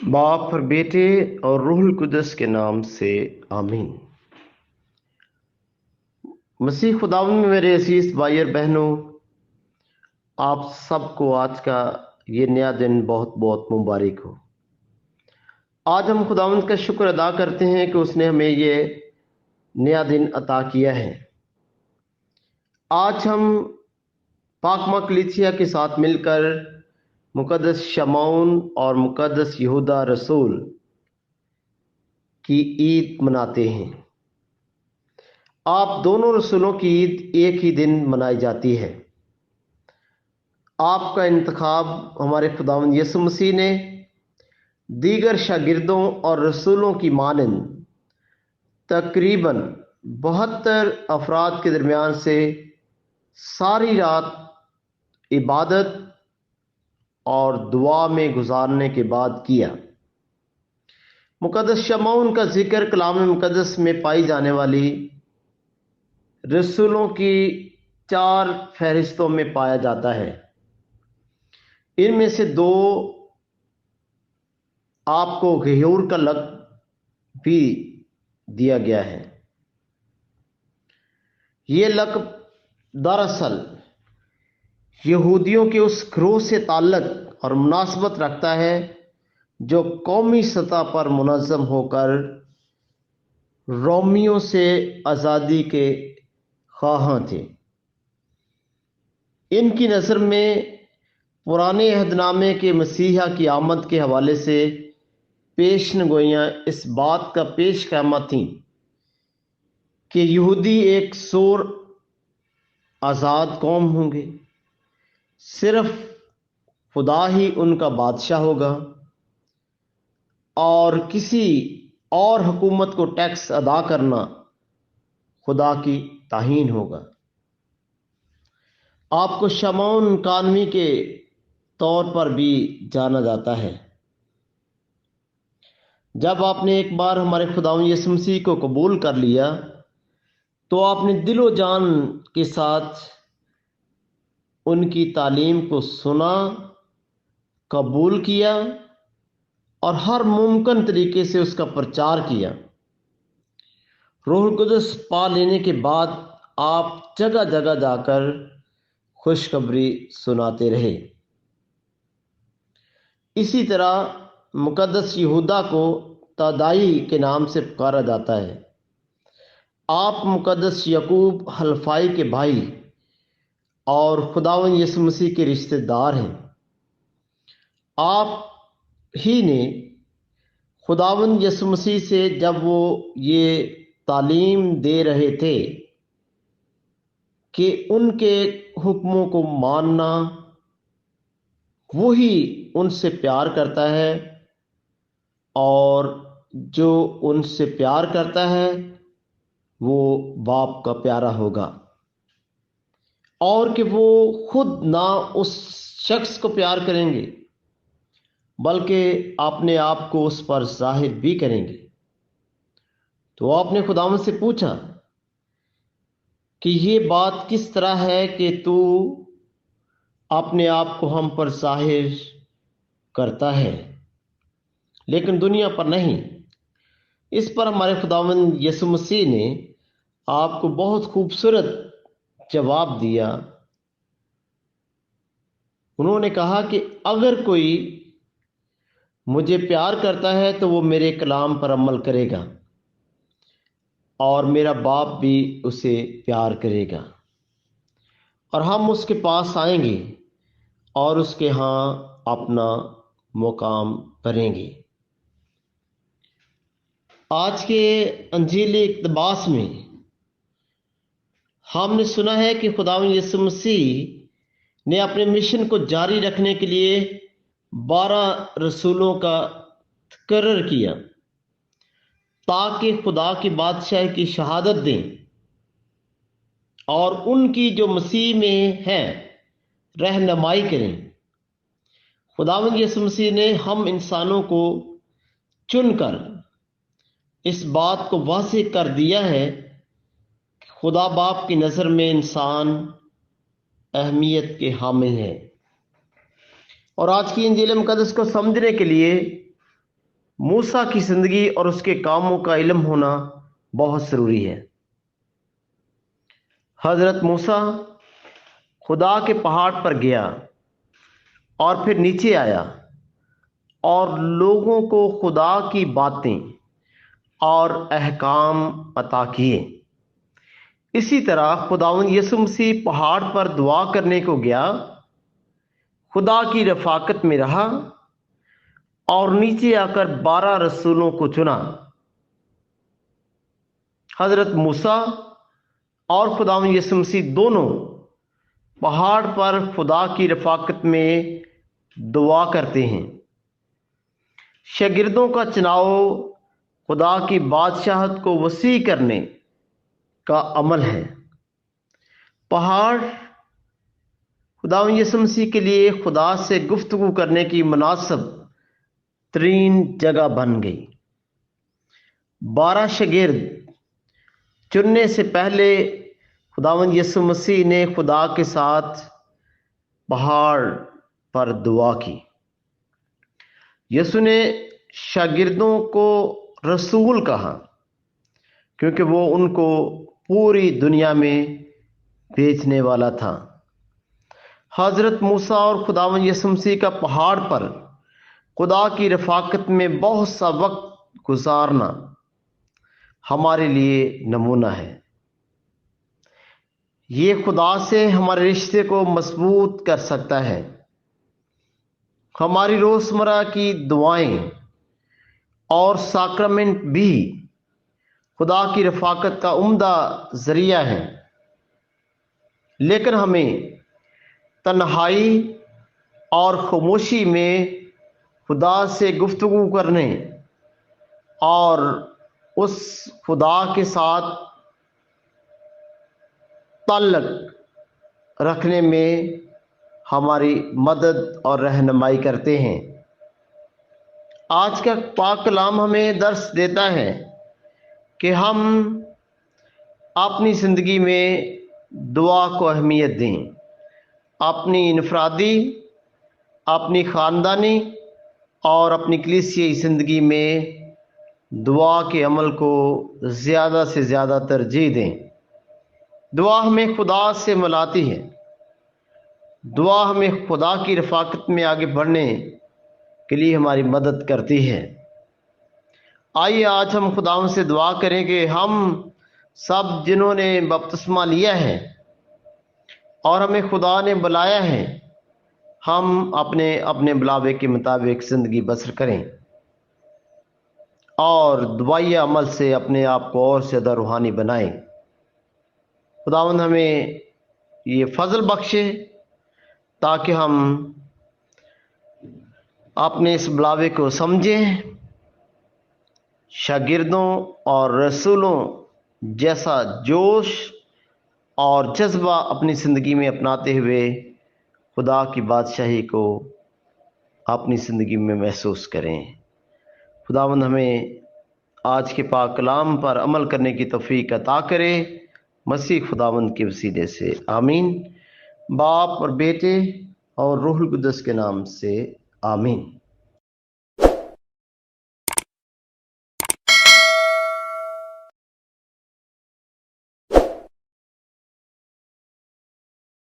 बाप और बेटे और रूह कुदस के नाम से आमीन। मसीह खुदावंद में मेरे अजीज भाई और बहनों, आप सबको आज का ये नया दिन बहुत बहुत मुबारक हो। आज हम खुदावंद का शुक्र अदा करते हैं कि उसने हमें ये नया दिन अता किया है। आज हम पाक मकलीसिया के साथ मिलकर मुकद्दस शमौन और मुकद्दस यहूदा रसूल की ईद मनाते हैं। आप दोनों रसूलों की ईद एक ही दिन मनाई जाती है। आपका इंतखाब हमारे खुदावंद यीशु मसीह ने दीगर शागिर्दों और रसूलों की मानंद तकरीबन 72 अफराद के दरमियान से सारी रात इबादत और दुआ में गुजारने के बाद किया। मुकद्दस शमौन का जिक्र कलाम मुकद्दस में पाई जाने वाली रसूलों की 4 फहरिस्तों में पाया जाता है। इनमें से 2 आपको गयूर का लक़ब भी दिया गया है। ये लक़ब दरअसल यहूदियों के उस ग्रोह से ताल्लुक़ और मुनासबत रखता है जो कौमी सतह पर मुनज़्ज़म होकर रोमियों से आज़ादी के ख्वाहां थे। इनकी नज़र में पुराने अहदनामे के मसीहा की आमद के हवाले से पेशनगोइयाँ इस बात का पेश क़यामा थीं कि यहूदी एक सोर आज़ाद कौम होंगे, सिर्फ खुदा ही उनका बादशाह होगा और किसी और हुकूमत को टैक्स अदा करना खुदा की ताहीन होगा। आपको शमौन कानवी के तौर पर भी जाना जाता है। जब आपने एक बार हमारे खुदावंद यीशु मसीह को कबूल कर लिया तो आपने दिलो जान के साथ उनकी तालीम को सुना, कबूल किया और हर मुमकिन तरीके से उसका प्रचार किया। रूह कुदस पा लेने के बाद आप जगह जगह जाकर खुशखबरी सुनाते रहे। इसी तरह मुकद्दस यहूदा को तादाई के नाम से पुकारा जाता है। आप मुकद्दस यकूब हल्फाई के भाई और खुदावंद यीशु मसीह के रिश्तेदार हैं। आप ही ने खुदावंद यीशु मसीह से जब वो ये तालीम दे रहे थे कि उनके हुक्मों को मानना, वही उनसे प्यार करता है और जो उनसे प्यार करता है वो बाप का प्यारा होगा, और कि वो खुद ना उस शख्स को प्यार करेंगे बल्कि अपने आप को उस पर जाहिर भी करेंगे। तो आपने खुदावंद से पूछा कि ये बात किस तरह है कि तू अपने आप को हम पर जाहिर करता है लेकिन दुनिया पर नहीं। इस पर हमारे खुदावंद यीशु मसीह ने आपको बहुत खूबसूरत जवाब दिया। उन्होंने कहा कि अगर कोई मुझे प्यार करता है तो वो मेरे कलाम पर अमल करेगा और मेरा बाप भी उसे प्यार करेगा और हम उसके पास आएंगे और उसके यहाँ अपना मुकाम करेंगे। आज के अंजीली इक़्तिबास में हमने सुना है कि खुदावंद यीशु मसीह ने अपने मिशन को जारी रखने के लिए 12 रसूलों का तकर्रर किया ताकि खुदा की बादशाही की शहादत दें और उनकी जो मसीह में है रहनुमाई करें। खुदावंद यीशु मसीह ने हम इंसानों को चुनकर इस बात को वाज़ेह कर दिया है कि खुदा बाप की नज़र में इंसान अहमियत के हामिल है। और आज की इंजील मुक़द्दस को समझने के लिए موسیٰ کی زندگی اور اس کے کاموں کا علم ہونا بہت ضروری ہے۔ حضرت موسیٰ خدا کے پہاڑ پر گیا اور پھر نیچے آیا اور لوگوں کو خدا کی باتیں اور احکام عطا کیے۔ اسی طرح خداوند یسوع مسیح پہاڑ پر دعا کرنے کو گیا، خدا کی رفاقت میں رہا اور نیچے آ کر 12 رسولوں کو چنا۔ حضرت موسیٰ اور خداوند یسوع مسیح دونوں پہاڑ پر خدا کی رفاقت میں دعا کرتے ہیں۔ شاگردوں کا چناؤ خدا کی بادشاہت کو وسیع کرنے کا عمل ہے۔ پہاڑ خداوند یسوع مسیح کے لیے خدا سے گفتگو کرنے کی مناسب ترین جگہ بن گئی۔ 12 شاگرد چننے سے پہلے خداوند یسوع مسیح نے خدا کے ساتھ پہاڑ پر دعا کی۔ یسوع نے شاگردوں کو رسول کہا کیونکہ وہ ان کو پوری دنیا میں بھیجنے والا تھا۔ حضرت موسیٰ اور خداوند یسوع مسیح کا پہاڑ پر خدا کی رفاقت میں بہت سا وقت گزارنا ہمارے لیے نمونہ ہے۔ یہ خدا سے ہمارے رشتے کو مضبوط کر سکتا ہے۔ ہماری روزمرہ کی دعائیں اور ساکرامنٹ بھی خدا کی رفاقت کا عمدہ ذریعہ ہیں، لیکن ہمیں تنہائی اور خاموشی میں خدا سے گفتگو کرنے اور اس خدا کے ساتھ تعلق رکھنے میں ہماری مدد اور رہنمائی کرتے ہیں۔ آج کا پاک کلام ہمیں درس دیتا ہے کہ ہم اپنی زندگی میں دعا کو اہمیت دیں، اپنی انفرادی، اپنی خاندانی اور اپنی کلیسیائی زندگی میں دعا کے عمل کو زیادہ سے زیادہ ترجیح دیں۔ دعا ہمیں خدا سے ملاتی ہے، دعا ہمیں خدا کی رفاقت میں آگے بڑھنے کے لیے ہماری مدد کرتی ہے۔ آئیے آج ہم خداوند سے دعا کریں کہ ہم سب جنہوں نے بپتسمہ لیا ہے اور ہمیں خدا نے بلایا ہے، ہم اپنے اپنے بلاوے کے مطابق زندگی بسر کریں اور دعائیہ عمل سے اپنے آپ کو اور زیادہ روحانی بنائیں۔ خداوند ہمیں یہ فضل بخشے تاکہ ہم اپنے اس بلاوے کو سمجھیں، شاگردوں اور رسولوں جیسا جوش اور جذبہ اپنی زندگی میں اپناتے ہوئے خدا کی بادشاہی کو اپنی زندگی میں محسوس کریں۔ خداوند ہمیں آج کے پاک کلام پر عمل کرنے کی توفیق عطا کرے، مسیح خداوند کے وسیلے سے، آمین۔ باپ اور بیٹے اور روح القدس کے نام سے آمین۔